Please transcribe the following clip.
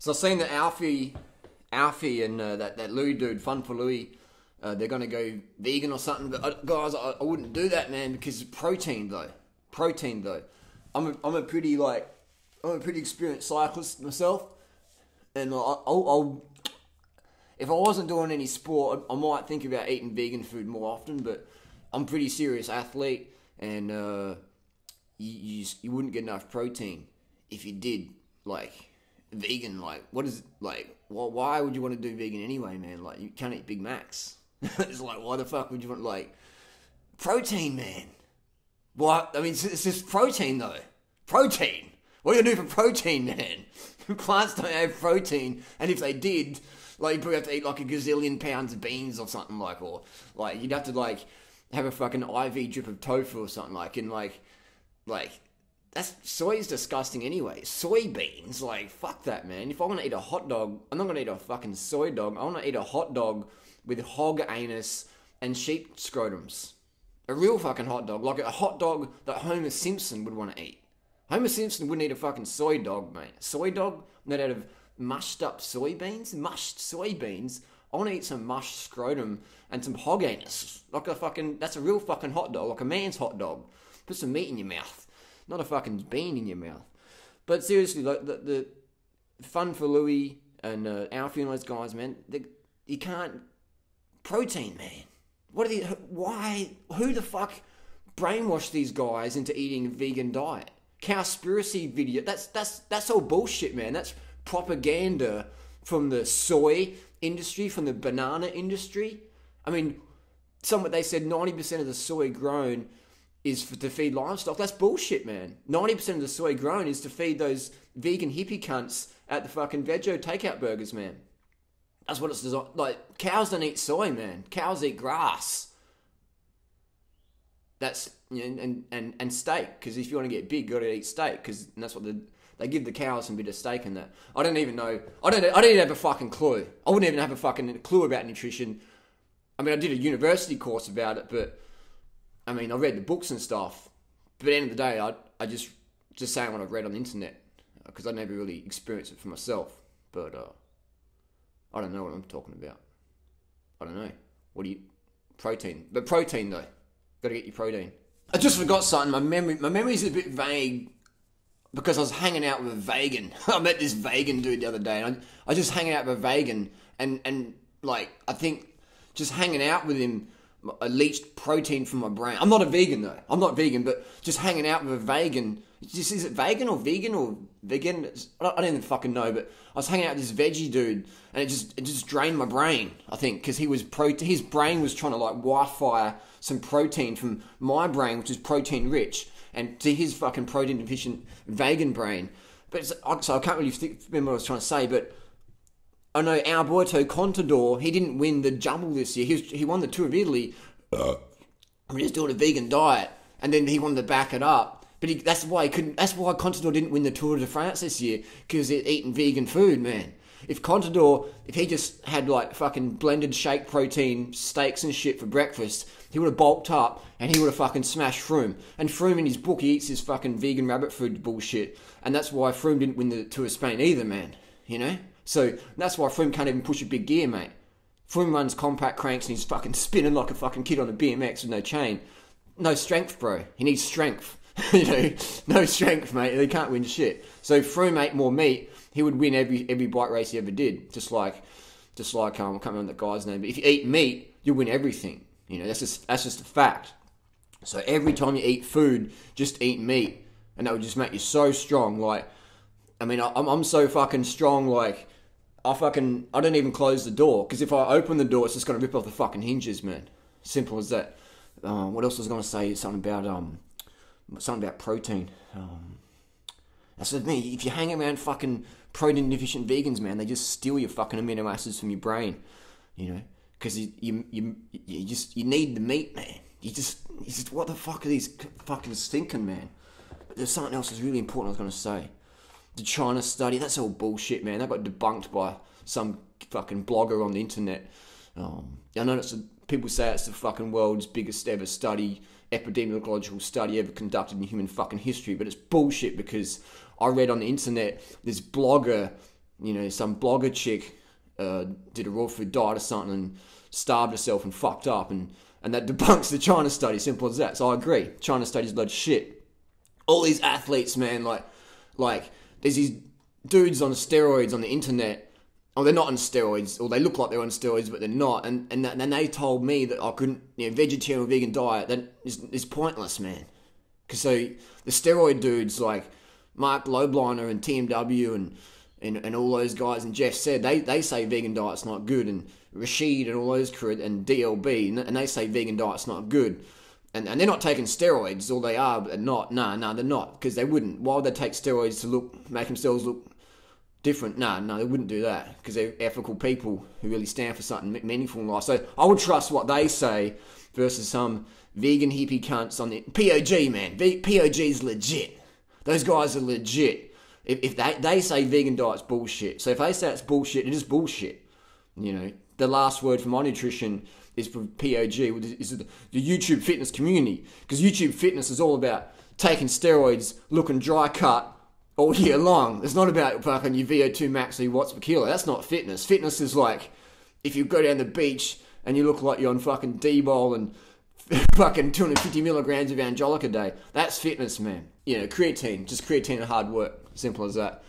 So I've seen that Alfie and that Louis dude, Fun for Louis, they're going to go vegan or something. But guys, I wouldn't do that, man, because protein though. I'm a pretty experienced cyclist myself, and I'll if I wasn't doing any sport, I might think about eating vegan food more often. But I'm a pretty serious athlete, and you wouldn't get enough protein if you did like vegan. Like, what is like? Well, why would you want to do vegan anyway, man? Like, you can't eat Big Macs. It's like, why the fuck would you want like protein, man? What? I mean, it's just protein though. Protein. What are you gonna do for protein, man? Plants don't have protein, and if they did, like, you'd probably have to eat like a gazillion pounds of beans or something, like, or like you'd have to like have a fucking IV drip of tofu or something, like, and like that's soy is disgusting anyway. Soybeans, like, fuck that, man. If I want to eat a hot dog, I'm not gonna eat a fucking soy dog. I want to eat a hot dog with hog anus and sheep scrotums. A real fucking hot dog, like a hot dog that Homer Simpson would want to eat. Homer Simpson wouldn't eat a fucking soy dog, mate. Soy dog made out of mushed up soybeans? Mushed soybeans? I want to eat some mushed scrotum and some hog anus. Like a fucking, that's a real fucking hot dog, like a man's hot dog. Put some meat in your mouth, not a fucking bean in your mouth. But seriously, like, the Fun for Louis and Alfie and those guys, man, you can't, protein, man. What are they, why, who the fuck brainwashed these guys into eating a vegan diet? Cowspiracy video, that's all bullshit, man. That's propaganda from the soy industry, from the banana industry. I mean, they said 90% of the soy grown is to feed livestock. That's bullshit, man. 90% of the soy grown is to feed those vegan hippie cunts at the fucking Veggie takeout burgers, man. That's what it's designed. Like, cows don't eat soy, man. Cows eat grass. That's, you know, and steak, because if you want to get big, you got to eat steak, because that's what they give the cows some bit of steak and that. I don't even know. I don't even have a fucking clue. I wouldn't even have a fucking clue about nutrition. I mean, I did a university course about it, but I mean, I read the books and stuff. But at the end of the day, I just saying what I've read on the internet, because I never really experienced it for myself. But I don't know what I'm talking about. I don't know. Protein. But protein though. Got to get your protein. I just forgot something. My memory's a bit vague because I was hanging out with a vegan. I met this vegan dude the other day, and I just hanging out with a vegan, and like, I think just hanging out with him leached protein from my brain. I'm not a vegan though. I'm not vegan, but just hanging out with a vegan. Is it vegan or vegan or vegan? I don't even fucking know. But I was hanging out with this veggie dude, and it just drained my brain. I think because his brain was trying to like Wi-Fi some protein from my brain, which is protein rich, and to his fucking protein deficient vegan brain. But so I can't really remember what I was trying to say. But I know Alberto Contador, he didn't win the jumble this year. He won the Tour of Italy. He was doing a vegan diet, and then he wanted to back it up. But that's why Contador didn't win the Tour de France this year, because he'd eaten vegan food, man. If he just had like fucking blended shake protein steaks and shit for breakfast, he would have bulked up and he would have fucking smashed Froome. And Froome in his book, he eats his fucking vegan rabbit food bullshit. And that's why Froome didn't win the Tour of Spain either, man. You know? So that's why Froome can't even push a big gear, mate. Froome runs compact cranks and he's fucking spinning like a fucking kid on a BMX with no chain. No strength, bro. He needs strength. You know, no strength, mate. They can't win shit. So if Froome ate more meat, he would win every bike race he ever did. Just like I can't remember the guy's name, but if you eat meat, you'll win everything. You know, that's just a fact. So every time you eat food, just eat meat, and that would just make you so strong. Like, I mean, I'm so fucking strong. Like, I don't even close the door, because if I open the door, it's just gonna rip off the fucking hinges, man. Simple as that. What else was I gonna say? Something about protein. That's with me. If you hang around fucking protein deficient vegans, man, they just steal your fucking amino acids from your brain. You know, because you need the meat, man. You just what the fuck are these fuckers thinking, man? But there's something else that's really important I was gonna say. The China study, that's all bullshit, man. That got debunked by some fucking blogger on the internet. I know people say it's the fucking world's biggest ever study, epidemiological study ever conducted in human fucking history, but it's bullshit, because I read on the internet this blogger you know, some blogger chick did a raw food diet or something and starved herself and fucked up, and that debunks the China study. Simple as that. So I agree. China study's a load of shit. All these athletes, man, like there's these dudes on steroids on the internet. Oh, they're not on steroids, or they look like they're on steroids, but they're not. And they told me that I couldn't, you know, vegetarian or vegan diet, that is pointless, man. Because so the steroid dudes like Mark Lobliner and TMW and all those guys and Jeff said, they say vegan diet's not good, and Rashid and all those crew and DLB, and they say vegan diet's not good. And they're not taking steroids, or they are, but they're not. No, they're not, because they wouldn't. Why would they take steroids to make themselves look different? No, they wouldn't do that, because they're ethical people who really stand for something meaningful in life. So I would trust what they say versus some vegan hippie cunts on the POG, man. POG's legit. Those guys are legit. If they say vegan diet's bullshit, so if they say it's bullshit, it is bullshit. You know, the last word for my nutrition is for POG, is the YouTube fitness community, because YouTube fitness is all about taking steroids, looking dry cut all year long. It's not about fucking your VO2 max or your watts per kilo. That's not fitness. Fitness is like if you go down the beach and you look like you're on fucking D-bol and fucking 250 milligrams of angelic a day. That's fitness, man. You know, creatine and hard work. Simple as that.